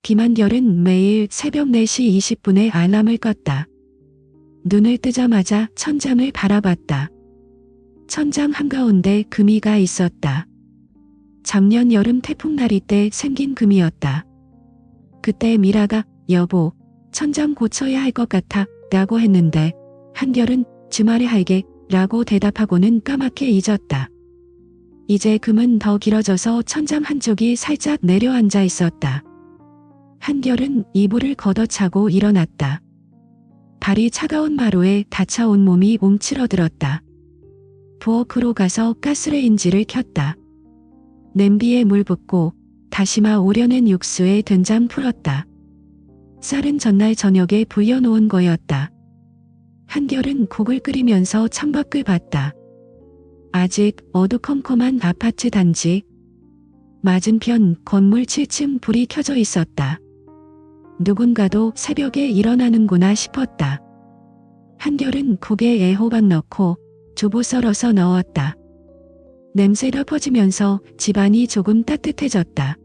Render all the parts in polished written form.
김한결은 매일 새벽 4시 20분에 알람을 껐다. 눈을 뜨자마자 천장을 바라봤다. 천장 한가운데 금이가 있었다. 작년 여름 태풍날이 때 생긴 금이었다. 그때 미라가 여보, 천장 고쳐야 할 것 같아 라고 했는데 한결은 주말에 할게 라고 대답하고는 까맣게 잊었다. 이제 금은 더 길어져서 천장 한쪽이 살짝 내려앉아 있었다. 한결은 이불을 걷어차고 일어났다. 발이 차가운 마루에 닫혀온 몸이 움츠러들었다. 부엌으로 가서 가스레인지를 켰다. 냄비에 물 붓고 다시마 우려낸 육수에 된장 풀었다. 쌀은 전날 저녁에 불려놓은 거였다. 한결은 국을 끓이면서 창밖을 봤다. 아직 어두컴컴한 아파트 단지. 맞은편 건물 7층 불이 켜져 있었다. 누군가도 새벽에 일어나는구나 싶었다. 한결은 국에 애호박 넣고 두부 썰어서 넣었다. 냄새가 퍼지면서 집안이 조금 따뜻해졌다.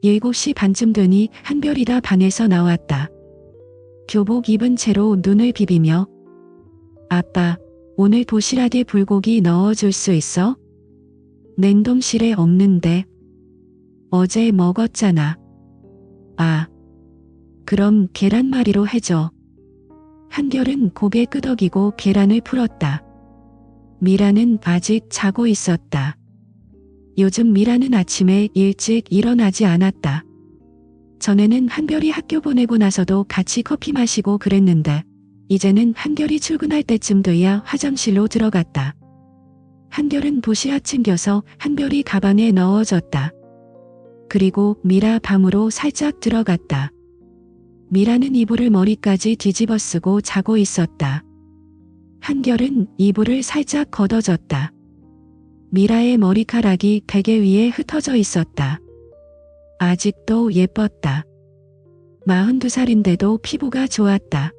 7시 반쯤 되니 한별이가 방에서 나왔다. 교복 입은 채로 눈을 비비며 아빠, 오늘 도시락에 불고기 넣어줄 수 있어? 냉동실에 없는데. 어제 먹었잖아. 아, 그럼 계란말이로 해줘. 한결은 고개 끄덕이고 계란을 풀었다. 미라는 아직 자고 있었다. 요즘 미라는 아침에 일찍 일어나지 않았다. 전에는 한결이 학교 보내고 나서도 같이 커피 마시고 그랬는데 이제는 한결이 출근할 때쯤 돼야 화장실로 들어갔다. 한결은 도시락 챙겨서 한별이 가방에 넣어줬다. 그리고 미라 방으로 살짝 들어갔다. 미라는 이불을 머리까지 뒤집어 쓰고 자고 있었다. 한결은 이불을 살짝 걷어줬다. 미라의 머리카락이 베개 위에 흩어져 있었다. 아직도 예뻤다. 42살인데도 피부가 좋았다.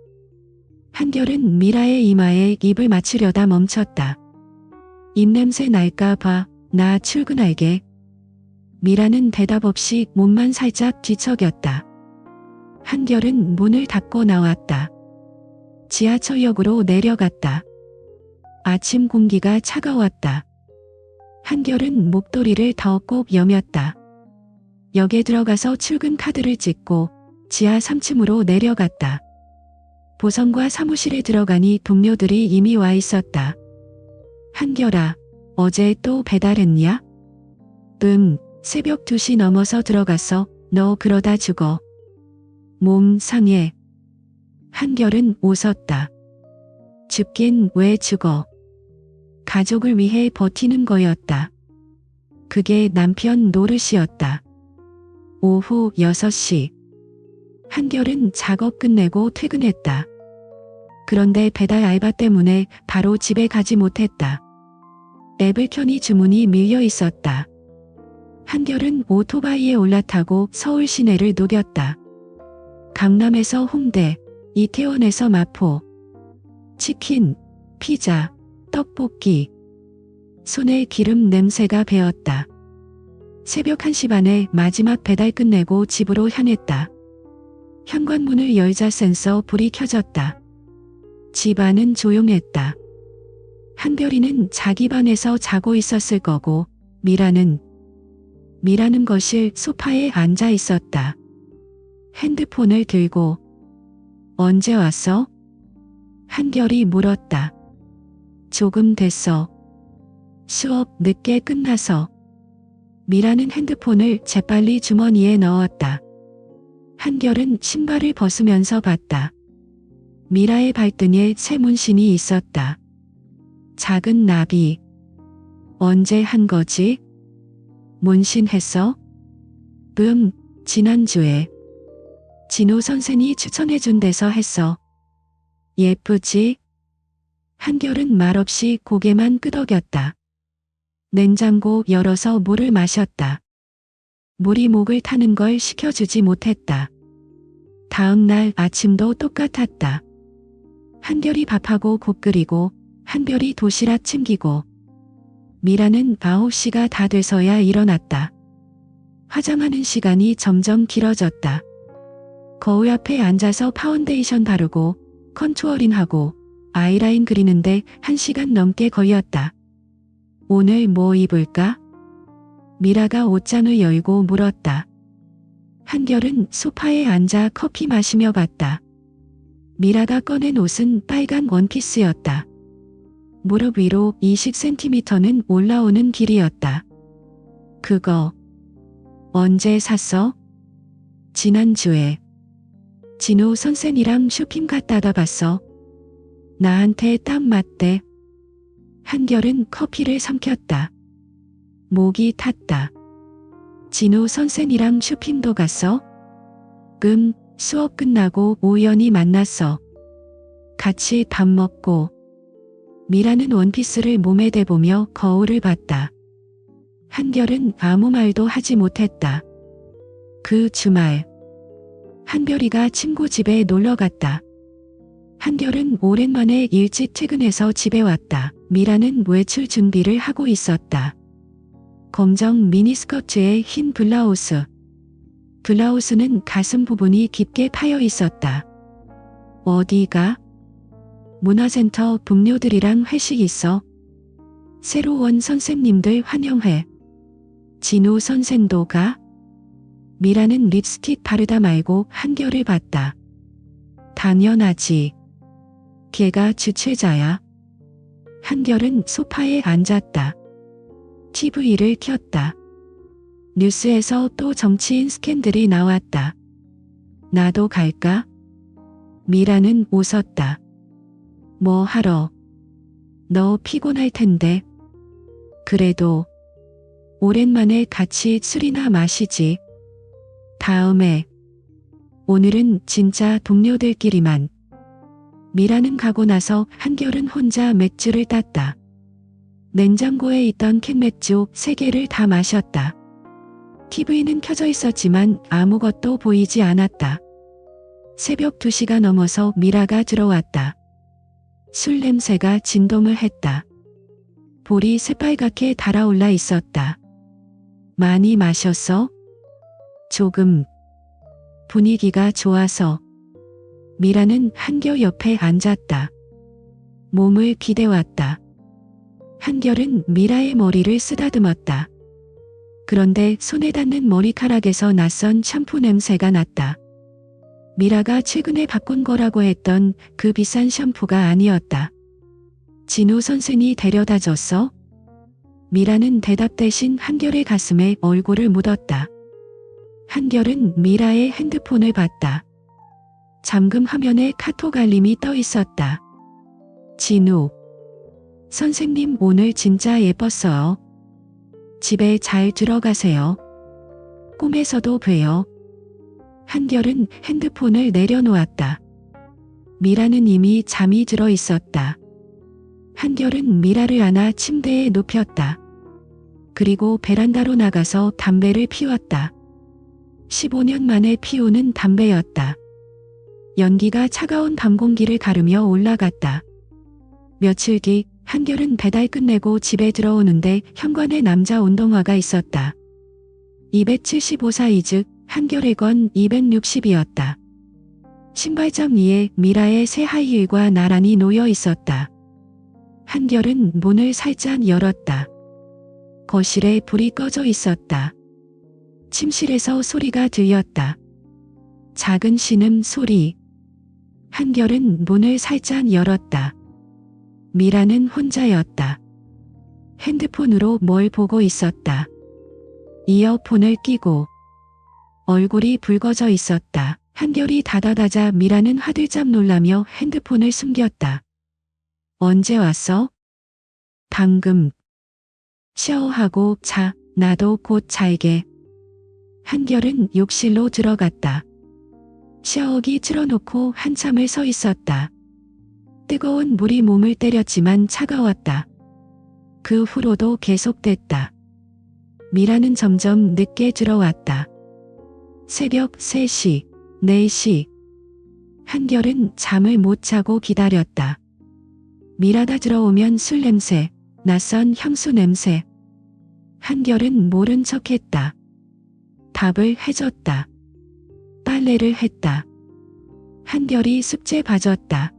한결은 미라의 이마에 입을 맞추려다 멈췄다. 입냄새 날까봐 나 출근할게. 미라는 대답 없이 몸만 살짝 뒤척였다. 한결은 문을 닫고 나왔다. 지하철역으로 내려갔다. 아침 공기가 차가웠다. 한결은 목도리를 더 꼭 여몄다. 역에 들어가서 출근 카드를 찍고 지하 3층으로 내려갔다. 보성과 사무실에 들어가니 동료들이 이미 와 있었다. 한결아, 어제 또 배달했냐? 새벽 2시 넘어서 들어갔어. 너 그러다 죽어. 몸 상해. 한결은 웃었다. 죽긴 왜 죽어. 가족을 위해 버티는 거였다. 그게 남편 노릇이었다. 오후 6시. 한결은 작업 끝내고 퇴근했다. 그런데 배달 알바 때문에 바로 집에 가지 못했다. 앱을 켜니 주문이 밀려 있었다. 한결은 오토바이에 올라타고 서울 시내를 누볐다. 강남에서 홍대, 이태원에서 마포. 치킨, 피자, 떡볶이. 손에 기름 냄새가 배었다. 새벽 1시 반에 마지막 배달 끝내고 집으로 향했다. 현관문을 열자 센서 불이 켜졌다. 집 안은 조용했다. 한별이는 자기 방에서 자고 있었을 거고 미라는 거실 소파에 앉아 있었다. 핸드폰을 들고 언제 왔어? 한결이 물었다. 조금 됐어. 수업 늦게 끝나서. 미라는 핸드폰을 재빨리 주머니에 넣었다. 한결은 신발을 벗으면서 봤다. 미라의 발등에 새 문신이 있었다. 작은 나비. 언제 한 거지? 문신했어? 지난주에. 진호 선생이 추천해준 데서 했어. 예쁘지? 한결은 말없이 고개만 끄덕였다. 냉장고 열어서 물을 마셨다. 물이 목을 타는 걸 식혀주지 못했다. 다음 날 아침도 똑같았다. 한결이 밥하고 국 끓이고 한별이 도시락 챙기고 미라는 9시가 다 돼서야 일어났다. 화장하는 시간이 점점 길어졌다. 거울 앞에 앉아서 파운데이션 바르고 컨투어링하고 아이라인 그리는데 1시간 넘게 걸렸다. 오늘 뭐 입을까? 미라가 옷장을 열고 물었다. 한결은 소파에 앉아 커피 마시며 봤다. 미라가 꺼낸 옷은 빨간 원피스였다. 무릎 위로 20cm는 올라오는 길이였다. 그거 언제 샀어? 지난주에. 진호 선생이랑 쇼핑 갔다가 봤어. 나한테 딱 맞대. 한결은 커피를 삼켰다. 목이 탔다. 진호 선생이랑 쇼핑도 갔어? 수업 끝나고 우연히 만났어. 같이 밥 먹고. 미라는 원피스를 몸에 대보며 거울을 봤다. 한결은 아무 말도 하지 못했다. 그 주말 한별이가 친구 집에 놀러 갔다. 한결은 오랜만에 일찍 퇴근해서 집에 왔다. 미라는 외출 준비를 하고 있었다. 검정 미니스커트에 흰 블라우스. 블라우스는 가슴 부분이 깊게 파여 있었다. 어디가? 문화센터 동료들이랑 회식 있어. 새로 온 선생님들 환영회. 진호 선생도 가? 미라는 립스틱 바르다 말고 한결을 봤다. 당연하지. 걔가 주최자야. 한결은 소파에 앉았다. TV를 켰다. 뉴스에서 또 정치인 스캔들이 나왔다. 나도 갈까? 미라는 웃었다. 뭐 하러? 너 피곤할 텐데. 그래도 오랜만에 같이 술이나 마시지. 다음에. 오늘은 진짜 동료들끼리만. 미라는 가고 나서 한결은 혼자 맥주를 땄다. 냉장고에 있던 캔맥주 3개를 다 마셨다. TV는 켜져 있었지만 아무것도 보이지 않았다. 새벽 2시가 넘어서 미라가 들어왔다. 술 냄새가 진동을 했다. 볼이 새빨갛게 달아올라 있었다. 많이 마셨어? 조금. 분위기가 좋아서. 미라는 한결 옆에 앉았다. 몸을 기대왔다. 한결은 미라의 머리를 쓰다듬었다. 그런데 손에 닿는 머리카락에서 낯선 샴푸 냄새가 났다. 미라가 최근에 바꾼 거라고 했던 그 비싼 샴푸가 아니었다. 진호 선생이 데려다 줬어? 미라는 대답 대신 한결의 가슴에 얼굴을 묻었다. 한결은 미라의 핸드폰을 봤다. 잠금 화면에 카톡 알림이 떠 있었다. 진호 선생님 오늘 진짜 예뻤어요. 집에 잘 들어가세요. 꿈에서도 봬요. 한결은 핸드폰을 내려놓았다. 미라는 이미 잠이 들어 있었다. 한결은 미라를 안아 침대에 눕혔다. 그리고 베란다로 나가서 담배를 피웠다. 15년 만에 피우는 담배였다. 연기가 차가운 밤 공기를 가르며 올라갔다. 며칠 뒤 한결은 배달 끝내고 집에 들어오는데 현관에 남자 운동화가 있었다. 275 사이즈, 한결의 건 260이었다. 신발장 위에 미라의 새 하이힐과 나란히 놓여 있었다. 한결은 문을 살짝 열었다. 거실에 불이 꺼져 있었다. 침실에서 소리가 들렸다. 작은 신음 소리. 한결은 문을 살짝 열었다. 미라는 혼자였다. 핸드폰으로 뭘 보고 있었다. 이어폰을 끼고. 얼굴이 붉어져 있었다. 한결이 다가가자 미라는 화들짝 놀라며 핸드폰을 숨겼다. 언제 왔어? 방금. 샤워하고 자, 나도 곧 잘게. 한결은 욕실로 들어갔다. 샤워기 틀어놓고 한참을 서 있었다. 뜨거운 물이 몸을 때렸지만 차가웠다. 그 후로도 계속됐다. 미라는 점점 늦게 들어왔다. 새벽 3시, 4시. 한결은 잠을 못 자고 기다렸다. 미라가 들어오면 술 냄새, 낯선 향수 냄새. 한결은 모른 척했다. 밥을 해줬다. 빨래를 했다. 한결이 숙제 봐줬다.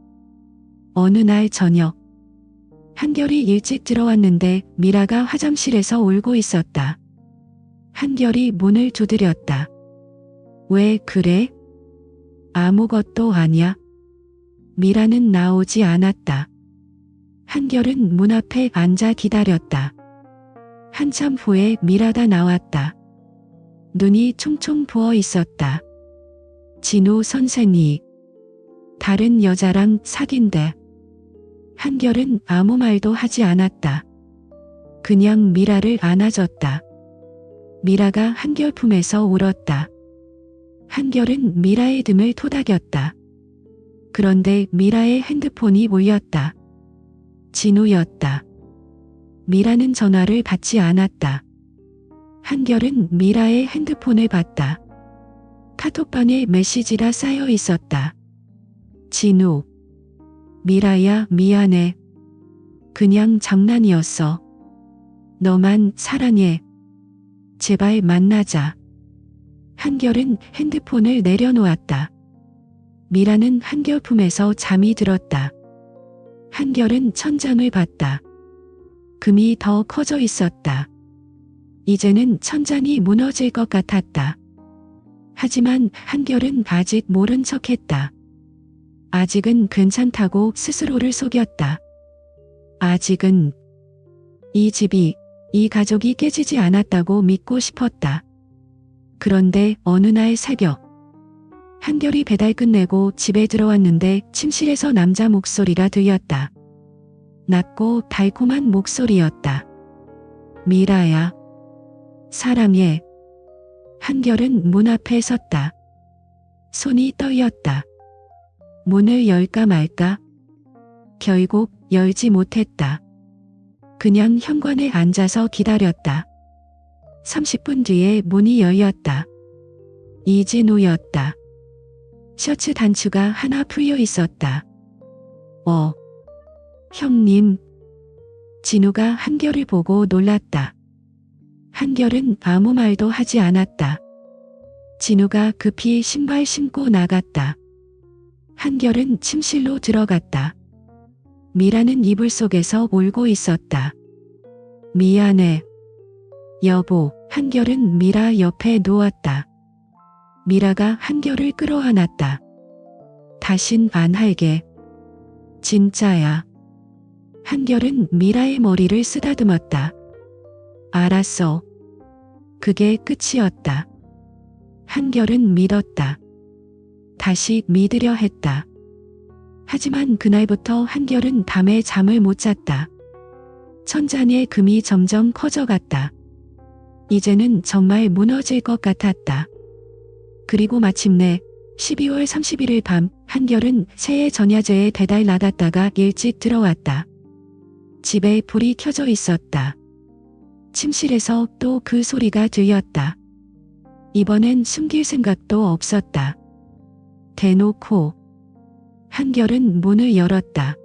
어느 날 저녁, 한결이 일찍 들어왔는데 미라가 화장실에서 울고 있었다. 한결이 문을 두드렸다. 왜 그래? 아무것도 아냐. 미라는 나오지 않았다. 한결은 문 앞에 앉아 기다렸다. 한참 후에 미라가 나왔다. 눈이 총총 부어 있었다. 진우 선생이 다른 여자랑 사귄대. 한결은 아무 말도 하지 않았다. 그냥 미라를 안아줬다. 미라가 한결 품에서 울었다. 한결은 미라의 등을 토닥였다. 그런데 미라의 핸드폰이 울렸다. 진우였다. 미라는 전화를 받지 않았다. 한결은 미라의 핸드폰을 봤다. 카톡방에 메시지가 쌓여 있었다. 진우. 미라야, 미안해. 그냥 장난이었어. 너만 사랑해. 제발 만나자. 한결은 핸드폰을 내려놓았다. 미라는 한결 품에서 잠이 들었다. 한결은 천장을 봤다. 금이 더 커져 있었다. 이제는 천장이 무너질 것 같았다. 하지만 한결은 아직 모른 척했다. 아직은 괜찮다고 스스로를 속였다. 아직은 이 집이, 이 가족이 깨지지 않았다고 믿고 싶었다. 그런데 어느 날 새벽, 한결이 배달 끝내고 집에 들어왔는데 침실에서 남자 목소리가 들렸다. 낮고 달콤한 목소리였다. 미라야. 사랑해. 한결은 문 앞에 섰다. 손이 떨렸다. 문을 열까 말까? 결국 열지 못했다. 그냥 현관에 앉아서 기다렸다. 30분 뒤에 문이 열렸다. 이진우였다. 셔츠 단추가 하나 풀려 있었다. 형님. 진우가 한결을 보고 놀랐다. 한결은 아무 말도 하지 않았다. 진우가 급히 신발 신고 나갔다. 한결은 침실로 들어갔다. 미라는 이불 속에서 울고 있었다. 미안해. 여보. 한결은 미라 옆에 누웠다. 미라가 한결을 끌어안았다. 다신 안 할게. 진짜야. 한결은 미라의 머리를 쓰다듬었다. 알았어. 그게 끝이었다. 한결은 믿었다. 다시 믿으려 했다. 하지만 그날부터 한결은 밤에 잠을 못 잤다. 천장의 금이 점점 커져갔다. 이제는 정말 무너질 것 같았다. 그리고 마침내 12월 31일 밤 한결은 새해 전야제에 배달 나갔다가 일찍 들어왔다. 집에 불이 켜져 있었다. 침실에서 또 그 소리가 들렸다. 이번엔 숨길 생각도 없었다. 대놓고 한결은 문을 열었다.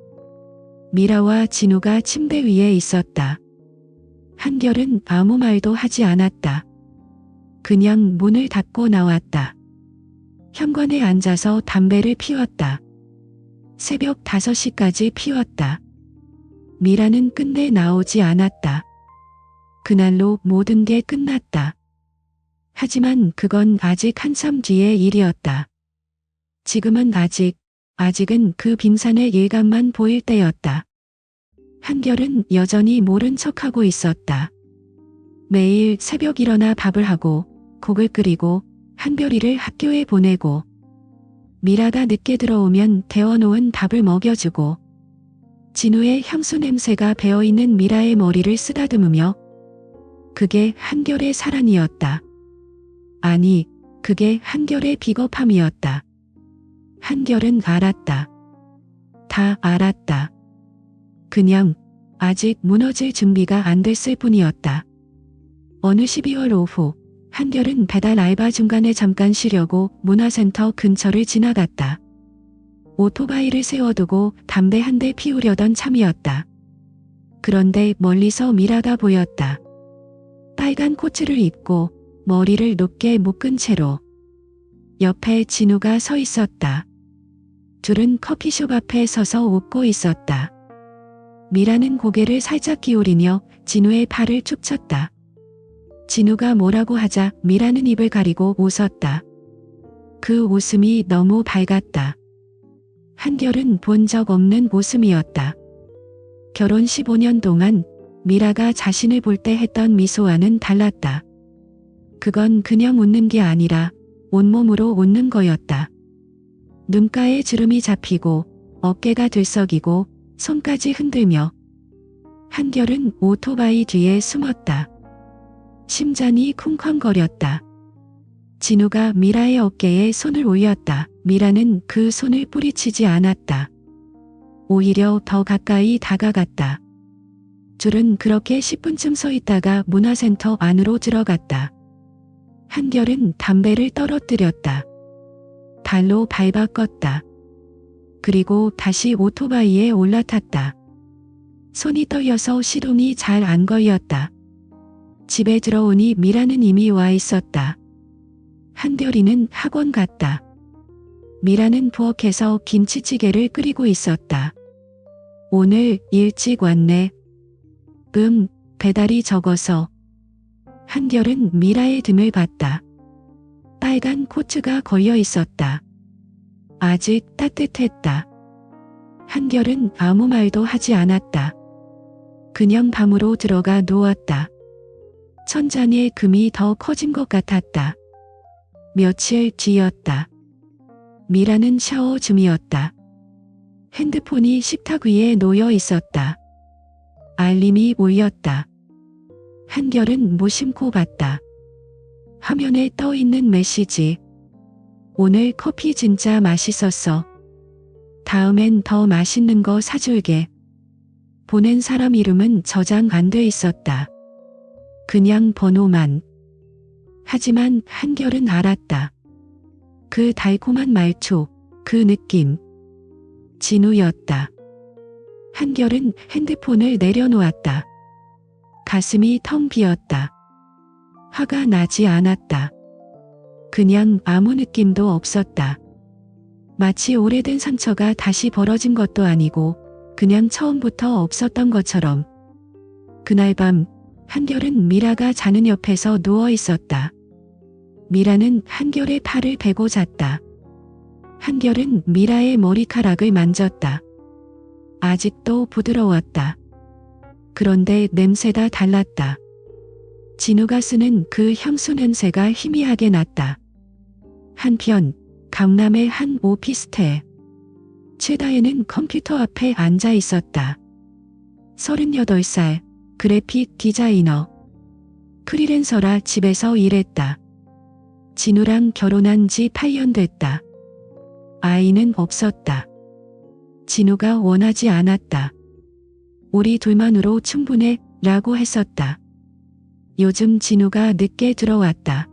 미라와 진우가 침대 위에 있었다. 한결은 아무 말도 하지 않았다. 그냥 문을 닫고 나왔다. 현관에 앉아서 담배를 피웠다. 새벽 5시까지 피웠다. 미라는 끝내 나오지 않았다. 그날로 모든 게 끝났다. 하지만 그건 아직 한참 뒤의 일이었다. 지금은 아직은 그 빙산의 일감만 보일 때였다. 한결은 여전히 모른 척하고 있었다. 매일 새벽 일어나 밥을 하고 국을 끓이고 한별이를 학교에 보내고 미라가 늦게 들어오면 데워놓은 밥을 먹여주고 진우의 향수 냄새가 배어있는 미라의 머리를 쓰다듬으며 그게 한결의 사랑이었다. 아니, 그게 한결의 비겁함이었다. 한결은 알았다. 다 알았다. 그냥 아직 무너질 준비가 안 됐을 뿐이었다. 어느 12월 오후 한결은 배달 알바 중간에 잠깐 쉬려고 문화센터 근처를 지나갔다. 오토바이를 세워두고 담배 한 대 피우려던 참이었다. 그런데 멀리서 미라가 보였다. 빨간 코트를 입고 머리를 높게 묶은 채로. 옆에 진우가 서 있었다. 둘은 커피숍 앞에 서서 웃고 있었다. 미라는 고개를 살짝 기울이며 진우의 팔을 툭 쳤다. 진우가 뭐라고 하자 미라는 입을 가리고 웃었다. 그 웃음이 너무 밝았다. 한결은 본 적 없는 웃음이었다. 결혼 15년 동안 미라가 자신을 볼 때 했던 미소와는 달랐다. 그건 그냥 웃는 게 아니라 온몸으로 웃는 거였다. 눈가에 주름이 잡히고 어깨가 들썩이고 손까지 흔들며. 한결은 오토바이 뒤에 숨었다. 심장이 쿵쾅거렸다. 진우가 미라의 어깨에 손을 올렸다. 미라는 그 손을 뿌리치지 않았다. 오히려 더 가까이 다가갔다. 둘은 그렇게 10분쯤 서 있다가 문화센터 안으로 들어갔다. 한결은 담배를 떨어뜨렸다. 발로 밟아 껐다. 그리고 다시 오토바이에 올라탔다. 손이 떨려서 시동이 잘 안 걸렸다. 집에 들어오니 미라는 이미 와 있었다. 한결이는 학원 갔다. 미라는 부엌에서 김치찌개를 끓이고 있었다. 오늘 일찍 왔네. 배달이 적어서. 한결은 미라의 등을 봤다. 빨간 코트가 걸려 있었다. 아직 따뜻했다. 한결은 아무 말도 하지 않았다. 그냥 방으로 들어가 누웠다. 천장의 금이 더 커진 것 같았다. 며칠 뒤였다. 미라는 샤워 중이었다. 핸드폰이 식탁 위에 놓여 있었다. 알림이 울렸다. 한결은 무심코 봤다. 화면에 떠 있는 메시지. 오늘 커피 진짜 맛있었어. 다음엔 더 맛있는 거 사줄게. 보낸 사람 이름은 저장 안 돼 있었다. 그냥 번호만. 하지만 한결은 알았다. 그 달콤한 말투, 그 느낌. 진우였다. 한결은 핸드폰을 내려놓았다. 가슴이 텅 비었다. 화가 나지 않았다. 그냥 아무 느낌도 없었다. 마치 오래된 상처가 다시 벌어진 것도 아니고 그냥 처음부터 없었던 것처럼. 그날 밤 한결은 미라가 자는 옆에서 누워 있었다. 미라는 한결의 팔을 베고 잤다. 한결은 미라의 머리카락을 만졌다. 아직도 부드러웠다. 그런데 냄새가 달랐다. 진우가 쓰는 그 향수 냄새가 희미하게 났다. 한편 강남의 한 오피스텔. 최다혜는 컴퓨터 앞에 앉아 있었다. 38살, 그래픽 디자이너. 프리랜서라 집에서 일했다. 진우랑 결혼한 지 8년 됐다. 아이는 없었다. 진우가 원하지 않았다. 우리 둘만으로 충분해 라고 했었다. 요즘 진우가 늦게 들어왔다.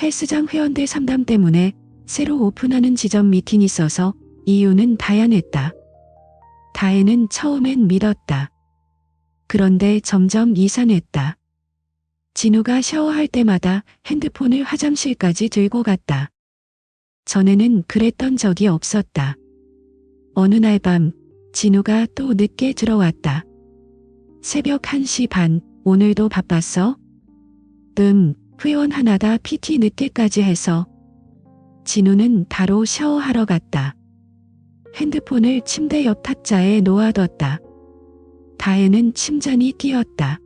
헬스장 회원들 상담 때문에 새로 오픈하는 지점 미팅이 있어서 이유는 다양했다. 다혜는 처음엔 믿었다. 그런데 점점 이상했다. 진우가 샤워할 때마다 핸드폰을 화장실까지 들고 갔다. 전에는 그랬던 적이 없었다. 어느 날 밤 진우가 또 늦게 들어왔다. 새벽 1시 반, 오늘도 바빴어? 회원 하나다 PT 늦게까지 해서. 진우는 바로 샤워하러 갔다. 핸드폰을 침대 옆 탁자에 놓아뒀다. 다혜는 심장이 뛰었다.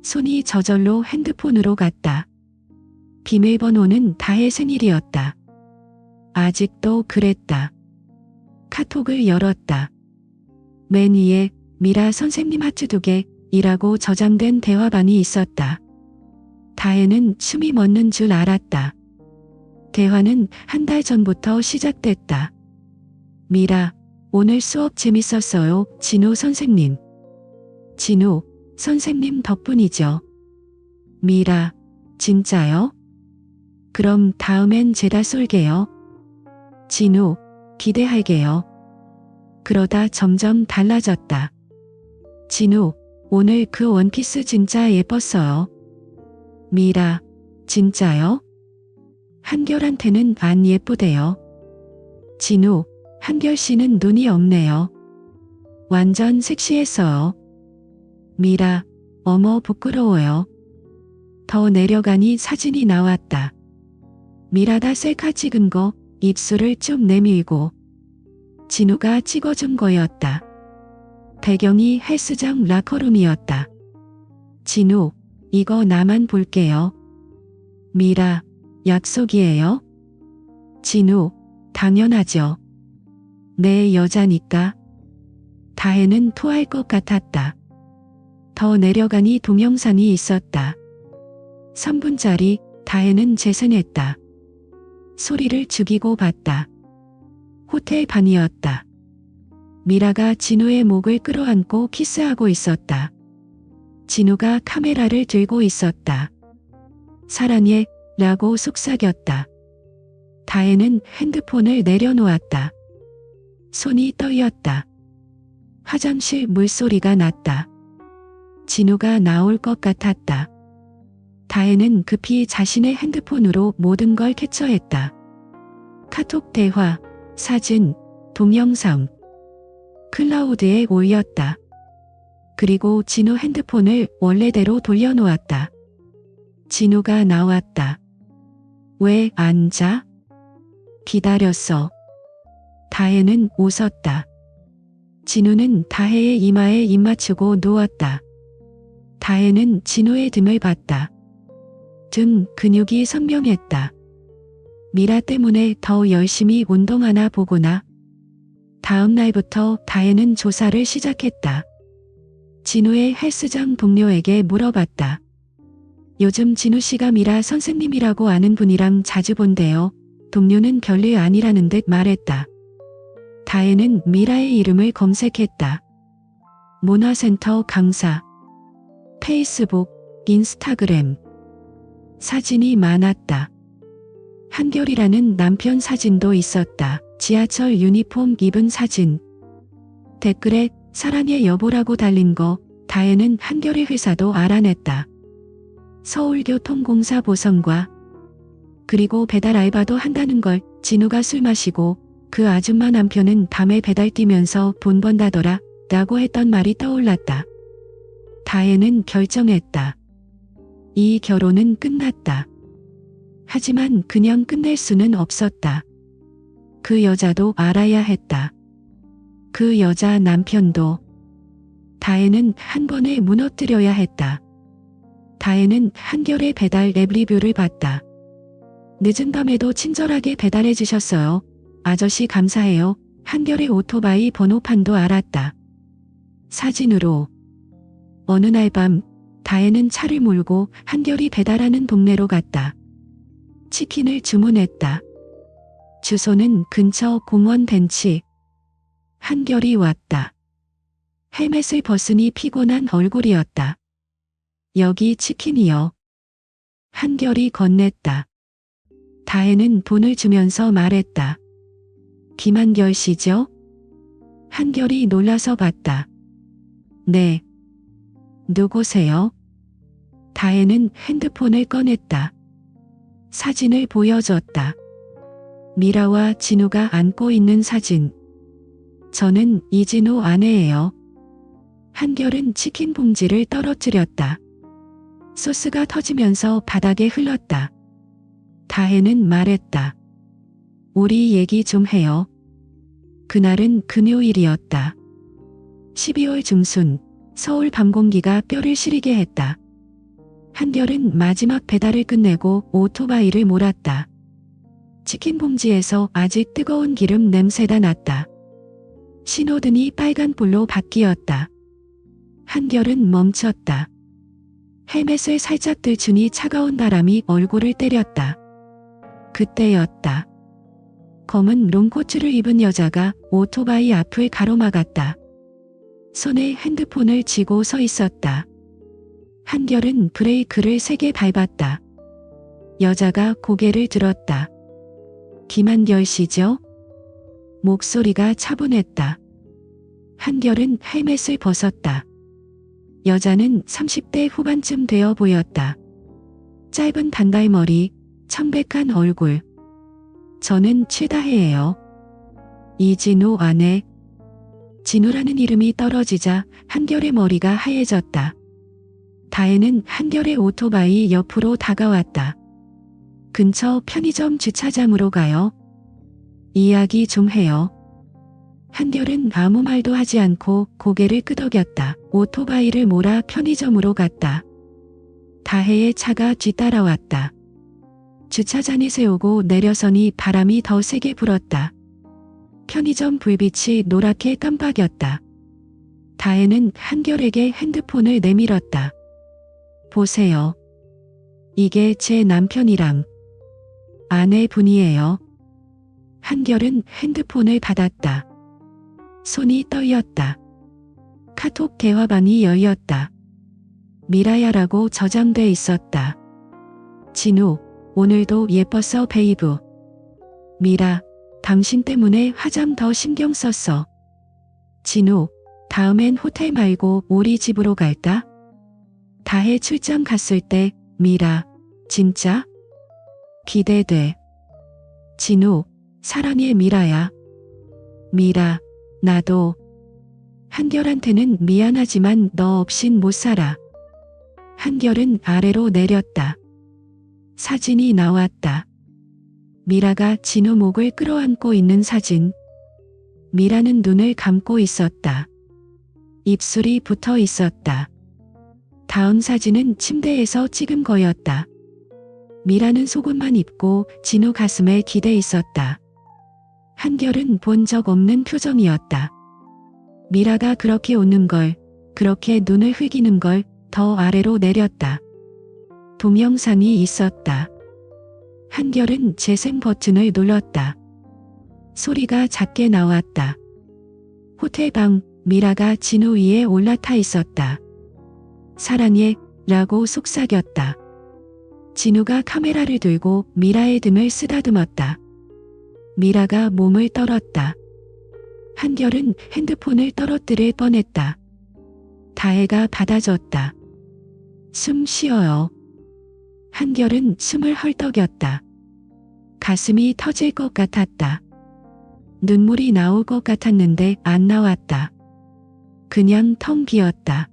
손이 저절로 핸드폰으로 갔다. 비밀번호는 다혜 생일이었다. 아직도 그랬다. 카톡을 열었다. 맨 위에 미라 선생님 하트 2개이라고 저장된 대화방이 있었다. 다혜는 숨이 멎는 줄 알았다. 대화는 한 달 전부터 시작됐다. 미라, 오늘 수업 재밌었어요, 진우 선생님. 진우, 선생님 덕분이죠. 미라, 진짜요? 그럼 다음엔 제가 쏠게요. 진우, 기대할게요. 그러다 점점 달라졌다. 진우, 오늘 그 원피스 진짜 예뻤어요. 미라, 진짜요? 한결한테는 안 예쁘대요. 진우, 한결씨는 눈이 없네요. 완전 섹시했어요. 미라, 어머 부끄러워요. 더 내려가니 사진이 나왔다. 미라다 셀카 찍은 거 입술을 쭉 내밀고 진우가 찍어준 거였다. 배경이 헬스장 라커룸이었다. 진우, 이거 나만 볼게요. 미라, 약속이에요? 진우, 당연하죠. 내 여자니까. 다혜는 토할 것 같았다. 더 내려가니 동영상이 있었다. 3분짜리. 다혜는 재생했다. 소리를 죽이고 봤다. 호텔 방이었다. 미라가 진우의 목을 끌어안고 키스하고 있었다. 진우가 카메라를 들고 있었다. 사랑해 라고 속삭였다. 다혜는 핸드폰을 내려놓았다. 손이 떨렸다. 화장실 물소리가 났다. 진우가 나올 것 같았다. 다혜는 급히 자신의 핸드폰으로 모든 걸 캡처했다. 카톡 대화, 사진, 동영상. 클라우드에 올렸다. 그리고 진우 핸드폰을 원래대로 돌려놓았다. 진우가 나왔다. 왜 안 자? 기다렸어. 다혜는 웃었다. 진우는 다혜의 이마에 입 맞추고 누웠다. 다혜는 진우의 등을 봤다. 등 근육이 선명했다. 미라 때문에 더 열심히 운동하나 보구나. 다음 날부터 다혜는 조사를 시작했다. 진우의 헬스장 동료에게 물어봤다. 요즘 진우 씨가 미라 선생님이라고 아는 분이랑 자주 본대요. 동료는 별일 아니라는 듯 말했다. 다혜는 미라의 이름을 검색했다. 문화센터 강사, 페이스북, 인스타그램. 사진이 많았다. 한결이라는 남편 사진도 있었다. 지하철 유니폼 입은 사진. 댓글에 사랑해 여보라고 달린 거 다혜는 한결의 회사도 알아냈다. 서울교통공사 보성과 그리고 배달 알바도 한다는 걸. 진우가 술 마시고 그 아줌마 남편은 밤에 배달 뛰면서 돈 번다더라 라고 했던 말이 떠올랐다. 다혜는 결정했다. 이 결혼은 끝났다. 하지만 그냥 끝낼 수는 없었다. 그 여자도 알아야 했다. 그 여자 남편도. 다혜는 한 번에 무너뜨려야 했다. 다혜는 한결의 배달 앱 리뷰를 봤다. 늦은 밤에도 친절하게 배달해 주셨어요. 아저씨 감사해요. 한결의 오토바이 번호판도 알았다. 사진으로. 어느 날 밤 다혜는 차를 몰고 한결이 배달하는 동네로 갔다. 치킨을 주문했다. 주소는 근처 공원 벤치. 한결이 왔다. 헬멧을 벗으니 피곤한 얼굴이었다. 여기 치킨이요. 한결이 건넸다. 다혜는 돈을 주면서 말했다. 김한결 씨죠? 한결이 놀라서 봤다. 네. 누구세요? 다혜는 핸드폰을 꺼냈다. 사진을 보여줬다. 미라와 진우가 안고 있는 사진. 저는 이진우 아내예요. 한결은 치킨 봉지를 떨어뜨렸다. 소스가 터지면서 바닥에 흘렀다. 다혜는 말했다. 우리 얘기 좀 해요. 그날은 금요일이었다. 12월 중순. 서울 밤 공기가 뼈를 시리게 했다. 한결은 마지막 배달을 끝내고 오토바이를 몰았다. 치킨 봉지에서 아직 뜨거운 기름 냄새가 났다. 신호등이 빨간불로 바뀌었다. 한결은 멈췄다. 헬멧을 살짝 들추니 차가운 바람이 얼굴을 때렸다. 그때였다. 검은 롱코트를 입은 여자가 오토바이 앞을 가로막았다. 손에 핸드폰을 쥐고 서 있었다. 한결은 브레이크를 세게 밟았다. 여자가 고개를 들었다. 김한결 씨죠? 목소리가 차분했다. 한결은 헬멧을 벗었다. 여자는 30대 후반쯤 되어 보였다. 짧은 단발머리, 청백한 얼굴. 저는 최다혜예요. 이진우 아내. 진우라는 이름이 떨어지자 한결의 머리가 하얘졌다. 다혜는 한결의 오토바이 옆으로 다가왔다. 근처 편의점 주차장으로 가요. 이야기 좀 해요. 한결은 아무 말도 하지 않고 고개를 끄덕였다. 오토바이를 몰아 편의점으로 갔다. 다혜의 차가 뒤따라왔다. 주차장에 세우고 내려서니 바람이 더 세게 불었다. 편의점 불빛이 노랗게 깜박였다. 다혜는 한결에게 핸드폰을 내밀었다. 보세요. 이게 제 남편이랑 아내분이에요. 한결은 핸드폰을 받았다. 손이 떨렸다. 카톡 대화방이 열렸다. 미라야라고 저장돼 있었다. 진우, 오늘도 예뻤어 베이브. 미라, 당신 때문에 화장 더 신경 썼어. 진우, 다음엔 호텔 말고 우리 집으로 갈까? 다혜 출장 갔을 때, 미라, 진짜? 기대돼. 진우, 사랑해 미라야. 미라, 나도. 한결한테는 미안하지만 너 없인 못 살아. 한결은 아래로 내렸다. 사진이 나왔다. 미라가 진우 목을 끌어안고 있는 사진. 미라는 눈을 감고 있었다. 입술이 붙어 있었다. 다음 사진은 침대에서 찍은 거였다. 미라는 속옷만 입고 진우 가슴에 기대 있었다. 한결은 본 적 없는 표정이었다. 미라가 그렇게 웃는 걸, 그렇게 눈을 흘기는 걸 더 아래로 내렸다. 동영상이 있었다. 한결은 재생 버튼을 눌렀다. 소리가 작게 나왔다. 호텔방, 미라가 진우 위에 올라타 있었다. 사랑해, 라고 속삭였다. 진우가 카메라를 들고 미라의 등을 쓰다듬었다. 미라가 몸을 떨었다. 한결은 핸드폰을 떨어뜨릴 뻔했다. 다혜가 받아줬다. 숨 쉬어요. 한결은 숨을 헐떡였다. 가슴이 터질 것 같았다. 눈물이 나올 것 같았는데 안 나왔다. 그냥 텅 비었다.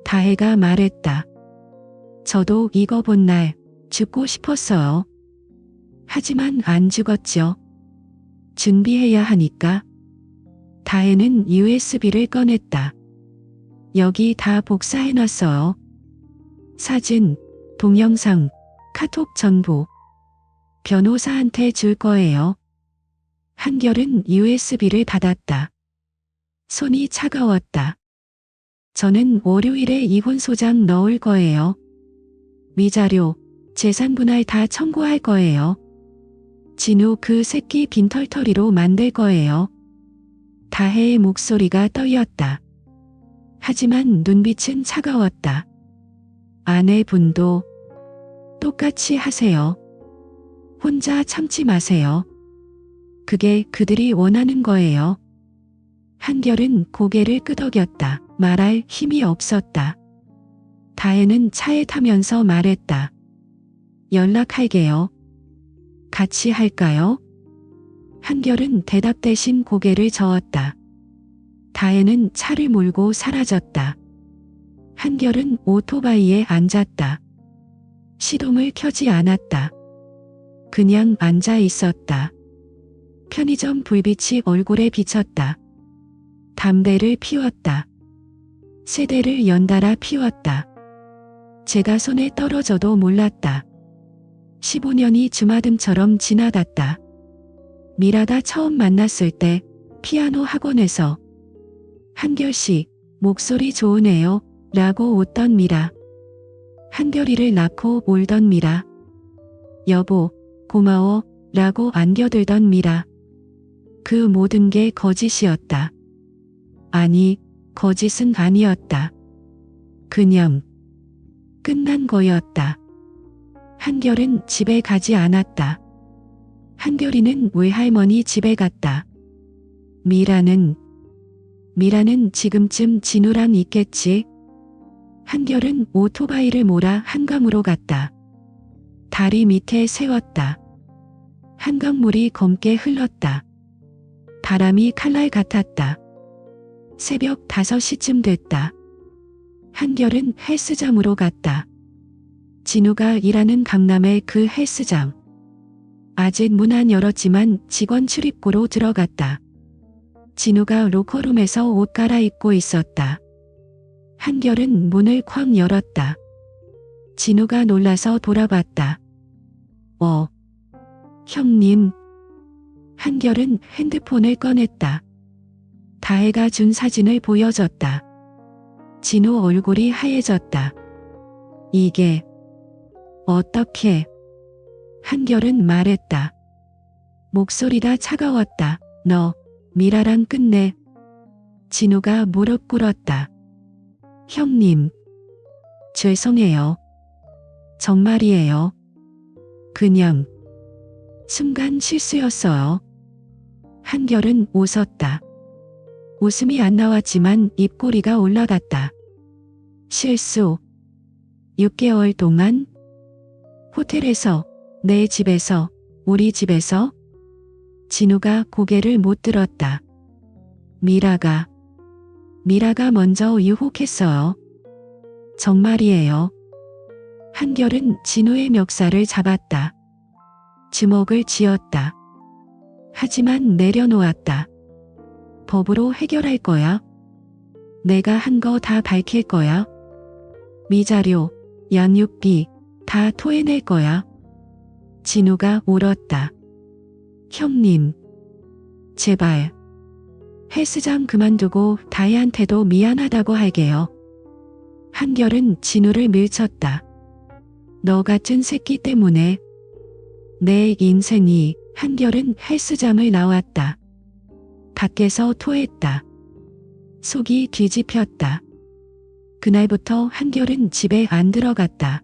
다혜가 말했다. 저도 이거 본 날 죽고 싶었어요. 하지만 안 죽었죠. 준비해야 하니까. 다혜는 USB를 꺼냈다. 여기 다 복사해놨어요. 사진, 동영상, 카톡 전부. 변호사한테 줄 거예요. 한결은 USB를 받았다. 손이 차가웠다. 저는 월요일에 이혼소장 넣을 거예요. 위자료, 재산분할 다 청구할 거예요. 진우 그 새끼 빈털터리로 만들 거예요. 다혜의 목소리가 떨렸다. 하지만 눈빛은 차가웠다. 아내분도 똑같이 하세요. 혼자 참지 마세요. 그게 그들이 원하는 거예요. 한결은 고개를 끄덕였다. 말할 힘이 없었다. 다혜는 차에 타면서 말했다. 연락할게요. 같이 할까요? 한결은 대답 대신 고개를 저었다. 다혜는 차를 몰고 사라졌다. 한결은 오토바이에 앉았다. 시동을 켜지 않았다. 그냥 앉아 있었다. 편의점 불빛이 얼굴에 비쳤다. 담배를 피웠다. 세대를 연달아 피웠다. 제가 손에 떨어져도 몰랐다. 15년이 주마등처럼 지나갔다. 미라가 처음 만났을 때 피아노 학원에서 한결씨 목소리 좋으네요 라고 웃던 미라. 한결이를 낳고 울던 미라. 여보 고마워 라고 안겨들던 미라. 그 모든 게 거짓이었다. 아니, 거짓은 아니었다. 그냥 끝난 거였다. 한결은 집에 가지 않았다. 한결이는 외할머니 집에 갔다. 미라는 지금쯤 진우랑 있겠지. 한결은 오토바이를 몰아 한강으로 갔다. 다리 밑에 세웠다. 한강물이 검게 흘렀다. 바람이 칼날 같았다. 새벽 5시쯤 됐다. 한결은 헬스장으로 갔다. 진우가 일하는 강남의 그 헬스장. 아직 문 안 열었지만 직원 출입구로 들어갔다. 진우가 로커룸에서 옷 갈아입고 있었다. 한결은 문을 쾅 열었다. 진우가 놀라서 돌아봤다. 형님. 한결은 핸드폰을 꺼냈다. 다혜가 준 사진을 보여줬다. 진우 얼굴이 하얘졌다. 이게 어떻게? 한결은 말했다. 목소리가 차가웠다. 너 미라랑 끝내. 진우가 무릎 꿇었다. 형님. 죄송해요. 정말이에요. 그냥 순간 실수였어요. 한결은 웃었다. 웃음이 안 나왔지만 입꼬리가 올라갔다. 실수. 6개월 동안? 호텔에서, 내 집에서, 우리 집에서? 진우가 고개를 못 들었다. 미라가 먼저 유혹했어요. 정말이에요. 한결은 진우의 멱살을 잡았다. 주먹을 쥐었다. 하지만 내려놓았다. 법으로 해결할 거야. 내가 한 거 다 밝힐 거야. 미자료, 양육비 다 토해낼 거야. 진우가 울었다. 형님. 제발. 헬스장 그만두고 다혜한테도 미안하다고 할게요. 한결은 진우를 밀쳤다. 너 같은 새끼 때문에 내 인생이. 한결은 헬스장을 나왔다. 밖에서 토했다. 속이 뒤집혔다. 그날부터 한결은 집에 안 들어갔다.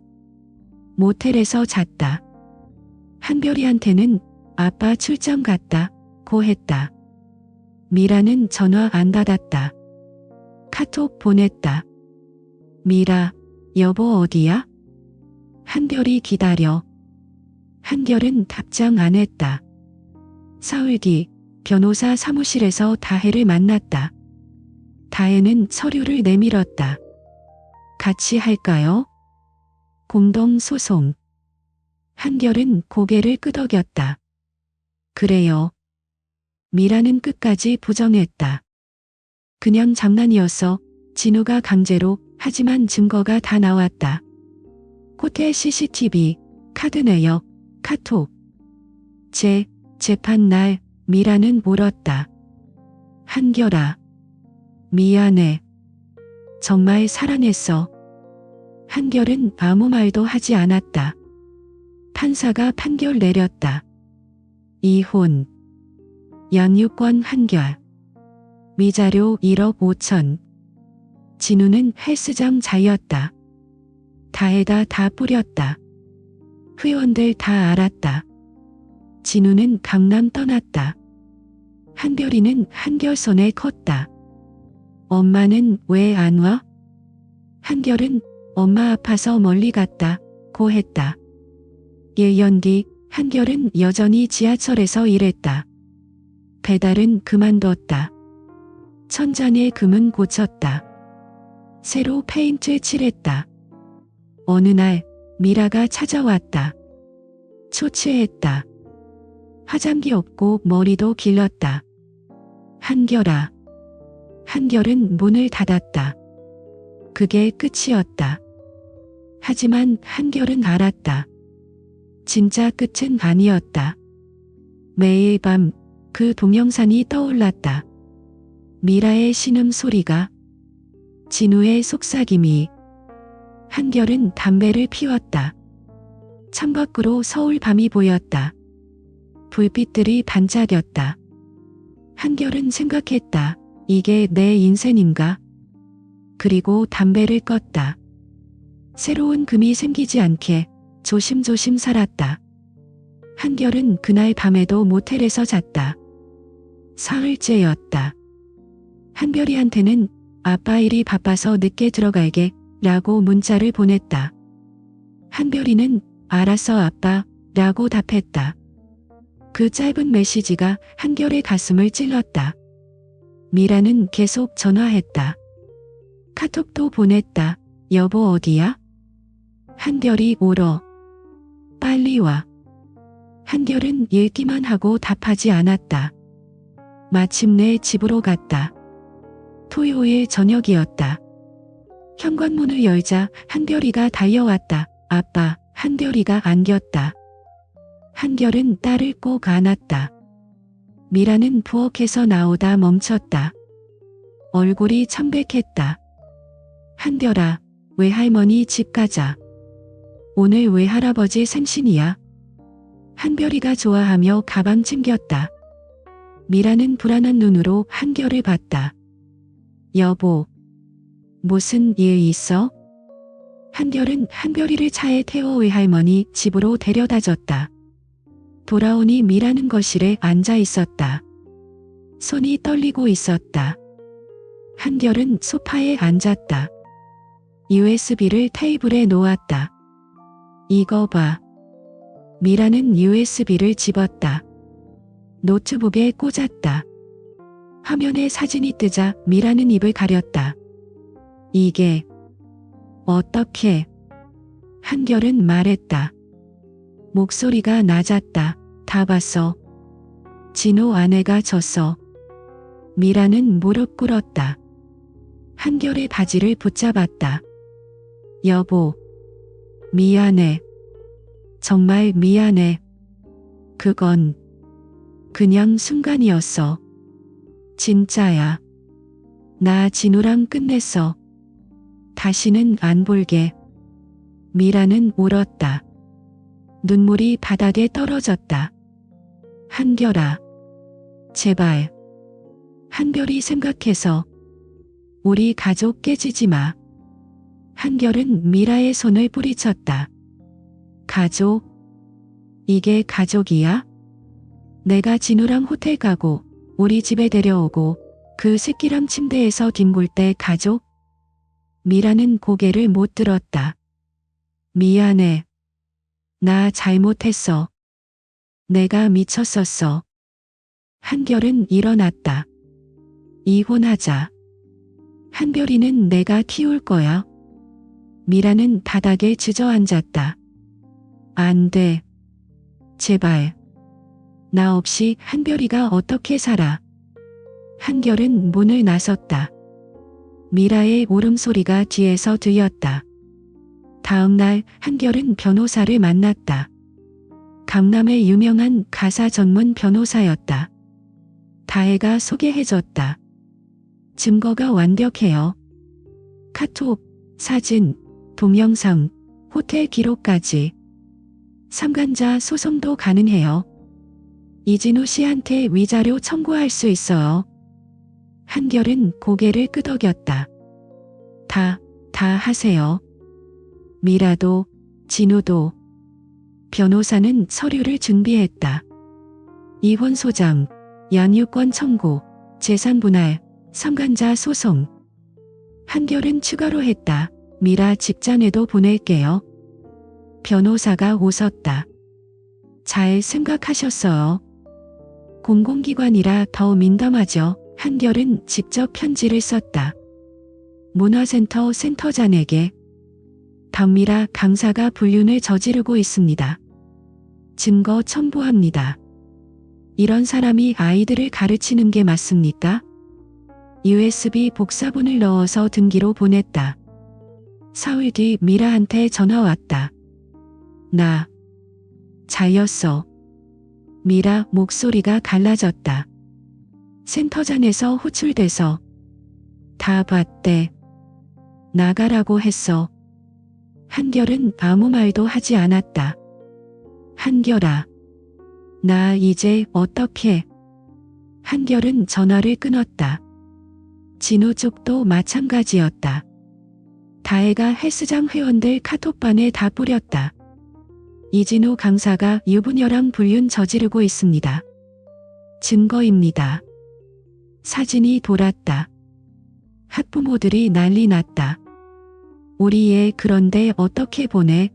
모텔에서 잤다. 한별이한테는 아빠 출장 갔다 고 했다. 미라는 전화 안 받았다. 카톡 보냈다. 미라, 여보 어디야? 한별이 기다려. 한결은 답장 안 했다. 사흘 뒤 변호사 사무실에서 다혜를 만났다. 다혜는 서류를 내밀었다. 같이 할까요? 공동소송. 한결은 고개를 끄덕였다. 그래요. 미라는 끝까지 부정했다. 그냥 장난이었어. 진우가 강제로. 하지만 증거가 다 나왔다. 호텔 CCTV, 카드 내역, 카톡. 재판 날 미라는 울었다. 한결아. 미안해. 정말 사랑했어. 한결은 아무 말도 하지 않았다. 판사가 판결 내렸다. 이혼. 양육권 한결. 미자료 1억 5천. 진우는 헬스장 자였다. 다혜가 다 뿌렸다. 회원들 다 알았다. 진우는 강남 떠났다. 한별이는 한결 손에 컸다. 엄마는 왜 안 와? 한결은 엄마 아파서 멀리 갔다 고 했다. 1년 뒤 한결은 여전히 지하철에서 일했다. 배달은 그만뒀다. 천장의 금은 고쳤다. 새로 페인트 칠했다. 어느 날 미라가 찾아왔다. 초췌했다. 화장기 없고 머리도 길렀다. 한결아. 한결은 문을 닫았다. 그게 끝이었다. 하지만 한결은 알았다. 진짜 끝은 아니었다. 매일 밤 그 동영상이 떠올랐다. 미라의 신음소리가. 진우의 속삭임이. 한결은 담배를 피웠다. 창밖으로 서울 밤이 보였다. 불빛들이 반짝였다. 한결은 생각했다. 이게 내 인생인가? 그리고 담배를 껐다. 새로운 금이 생기지 않게 조심조심 살았다. 한결은 그날 밤에도 모텔에서 잤다. 사흘째였다. 한별이한테는 아빠 일이 바빠서 늦게 들어갈게 라고 문자를 보냈다. 한별이는 알았어 아빠 라고 답했다. 그 짧은 메시지가 한결의 가슴을 찔렀다. 미라는 계속 전화했다. 카톡도 보냈다. 여보 어디야? 한결이 울어. 빨리 와. 한결은 읽기만 하고 답하지 않았다. 마침내 집으로 갔다. 토요일 저녁이었다. 현관문을 열자 한결이가 달려왔다. 아빠, 한결이가 안겼다. 한결은 딸을 꼭 안았다. 미라는 부엌에서 나오다 멈췄다. 얼굴이 청백했다. 한결아, 외할머니 집 가자. 오늘 외할아버지 생신이야. 한별이가 좋아하며 가방 챙겼다. 미라는 불안한 눈으로 한결을 봤다. 여보, 무슨 일 있어? 한결은 한별이를 차에 태워 외할머니 집으로 데려다줬다. 돌아오니 미라는 거실에 앉아 있었다. 손이 떨리고 있었다. 한결은 소파에 앉았다. USB를 테이블에 놓았다. 이거 봐. 미라는 USB를 집었다. 노트북에 꽂았다. 화면에 사진이 뜨자 미라는 입을 가렸다. 이게 어떻게? 한결은 말했다. 목소리가 낮았다. 다 봤어. 진호 아내가 졌어. 미라는 무릎 꿇었다. 한결의 바지를 붙잡았다. 여보, 미안해. 정말 미안해. 그건 그냥 순간이었어. 진짜야. 나 진우랑 끝냈어. 다시는 안 볼게. 미라는 울었다. 눈물이 바닥에 떨어졌다. 한결아, 제발. 한결이 생각해서 우리 가족 깨지지 마. 한결은 미라의 손을 뿌리쳤다. 가족? 이게 가족이야? 내가 진우랑 호텔 가고 우리 집에 데려오고 그 새끼랑 침대에서 뒹굴 때 가족? 미라는 고개를 못 들었다. 미안해. 나 잘못했어. 내가 미쳤었어. 한결은 일어났다. 이혼하자. 한별이는 내가 키울 거야. 미라는 바닥에 주저앉았다. 안 돼. 제발. 나 없이 한별이가 어떻게 살아. 한결은 문을 나섰다. 미라의 울음소리가 뒤에서 들렸다. 다음 날 한결은 변호사를 만났다. 강남의 유명한 가사 전문 변호사였다. 다혜가 소개해줬다. 증거가 완벽해요. 카톡, 사진, 동영상, 호텔 기록까지. 삼간자 소송도 가능해요. 이진우 씨한테 위자료 청구할 수 있어요. 한결은 고개를 끄덕였다. 다 하세요. 미라도, 진우도. 변호사는 서류를 준비했다. 이혼 소장, 양육권 청구, 재산 분할, 삼간자 소송. 한결은 추가로 했다. 미라 직전에도 보낼게요. 변호사가 웃었다. 잘 생각하셨어요. 공공기관이라 더 민감하죠. 한결은 직접 편지를 썼다. 문화센터 센터장에게. 박미라 강사가 불륜을 저지르고 있습니다. 증거 첨부합니다. 이런 사람이 아이들을 가르치는 게 맞습니까? USB 복사본을 넣어서 등기로 보냈다. 사흘 뒤 미라한테 전화 왔다. 나 잘렸어. 미라 목소리가 갈라졌다. 센터장에서 호출돼서 다 봤대. 나가라고 했어. 한결은 아무 말도 하지 않았다. 한결아, 나 이제 어떡해? 한결은 전화를 끊었다. 진우 쪽도 마찬가지였다. 다혜가 헬스장 회원들 카톡방에 다 뿌렸다. 이진우 강사가 유부녀랑 불륜 저지르고 있습니다. 증거입니다. 사진이 돌았다. 학부모들이 난리 났다. 우리 애 그런데 어떻게 보내?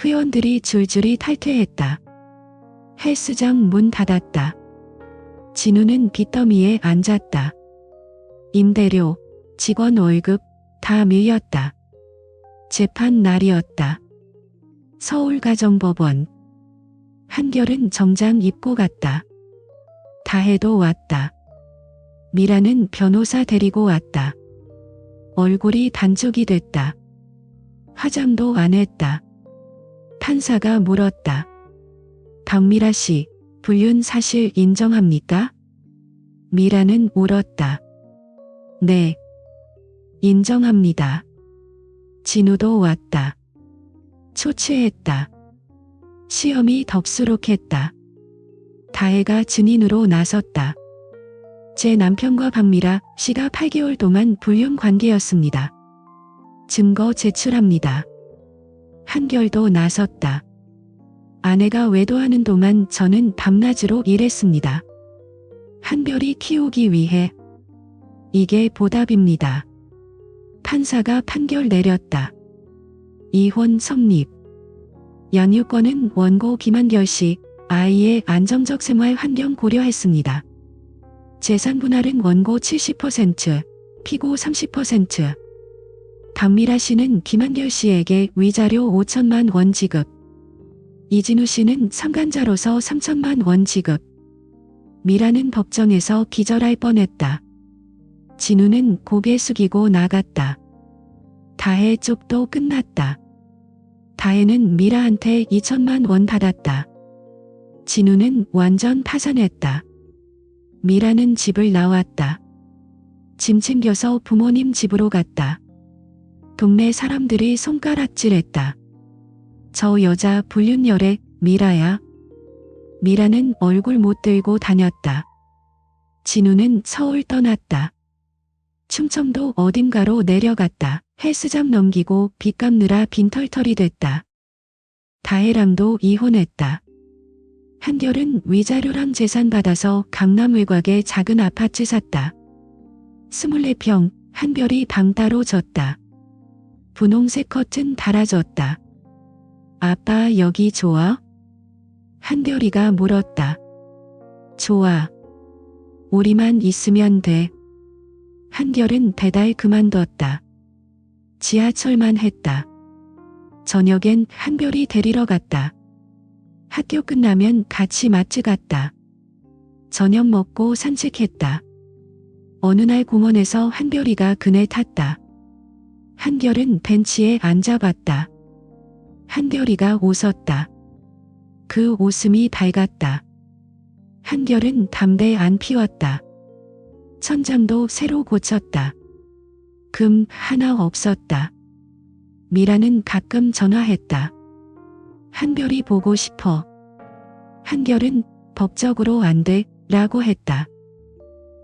회원들이 줄줄이 탈퇴했다. 헬스장 문 닫았다. 진우는 빚더미에 앉았다. 임대료, 직원 월급 다 밀렸다. 재판 날이었다. 서울가정법원. 한결은 정장 입고 갔다. 다혜도 왔다. 미라는 변호사 데리고 왔다. 얼굴이 단축이 됐다. 화장도 안 했다. 판사가 물었다. 박미라 씨, 불륜 사실 인정합니까? 미라는 울었다. 네. 인정합니다. 진우도 왔다. 초췌했다. 시험이 덥수룩했다. 다혜가 증인으로 나섰다. 제 남편과 박미라 씨가 8개월 동안 불륜 관계였습니다. 증거 제출합니다. 한결도 나섰다. 아내가 외도하는 동안 저는 밤낮으로 일했습니다. 한별이 키우기 위해. 이게 보답입니다. 판사가 판결 내렸다. 이혼 성립. 양육권은 원고 김한결 씨, 아이의 안정적 생활 환경 고려했습니다. 재산 분할은 원고 70%, 피고 30%. 박미라 씨는 김한결 씨에게 위자료 5천만 원 지급. 이진우 씨는 상간자로서 3천만 원 지급. 미라는 법정에서 기절할 뻔했다. 진우는 고개 숙이고 나갔다. 다혜 쪽도 끝났다. 다혜는 미라한테 2천만 원 받았다. 진우는 완전 파산했다. 미라는 집을 나왔다. 짐 챙겨서 부모님 집으로 갔다. 동네 사람들이 손가락질했다. 저 여자 불륜녀래, 미라야. 미라는 얼굴 못 들고 다녔다. 진우는 서울 떠났다. 충청도 어딘가로 내려갔다. 헬스장 넘기고 빚 갚느라 빈털털이 됐다. 다혜랑도 이혼했다. 한결은 위자료랑 재산 받아서 강남 외곽에 작은 아파트 샀다. 24평, 한별이 방 따로 졌다. 분홍색 커튼 달아줬다. 아빠 여기 좋아? 한별이가 물었다. 좋아. 우리만 있으면 돼. 한결은 배달 그만뒀다. 지하철만 했다. 저녁엔 한별이 데리러 갔다. 학교 끝나면 같이 마트 갔다. 저녁 먹고 산책했다. 어느 날 공원에서 한별이가 그네 탔다. 한결은 벤치에 앉아봤다. 한별이가 웃었다. 그 웃음이 밝았다. 한결은 담배 안 피웠다. 천장도 새로 고쳤다. 금 하나 없었다. 미라는 가끔 전화했다. 한별이 보고 싶어. 한결은 법적으로 안 돼 라고 했다.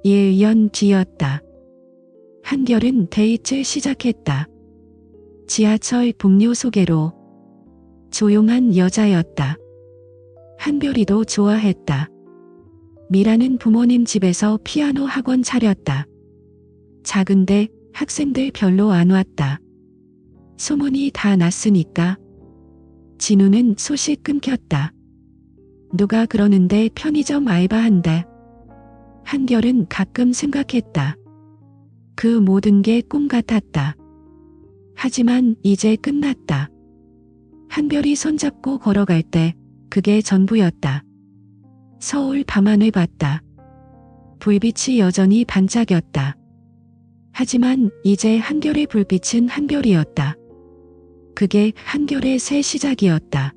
1년 뒤였다. 한결은 데이트 시작했다. 지하철 동료 소개로. 조용한 여자였다. 한별이도 좋아했다. 미라는 부모님 집에서 피아노 학원 차렸다. 작은데 학생들 별로 안 왔다. 소문이 다 났으니까. 진우는 소식 끊겼다. 누가 그러는데 편의점 알바한다. 한결은 가끔 생각했다. 그 모든 게 꿈 같았다. 하지만 이제 끝났다. 한별이 손잡고 걸어갈 때 그게 전부였다. 서울 밤하늘 봤다. 불빛이 여전히 반짝였다. 하지만 이제 한결의 불빛은 한별이었다. 그게 한결의 새 시작이었다.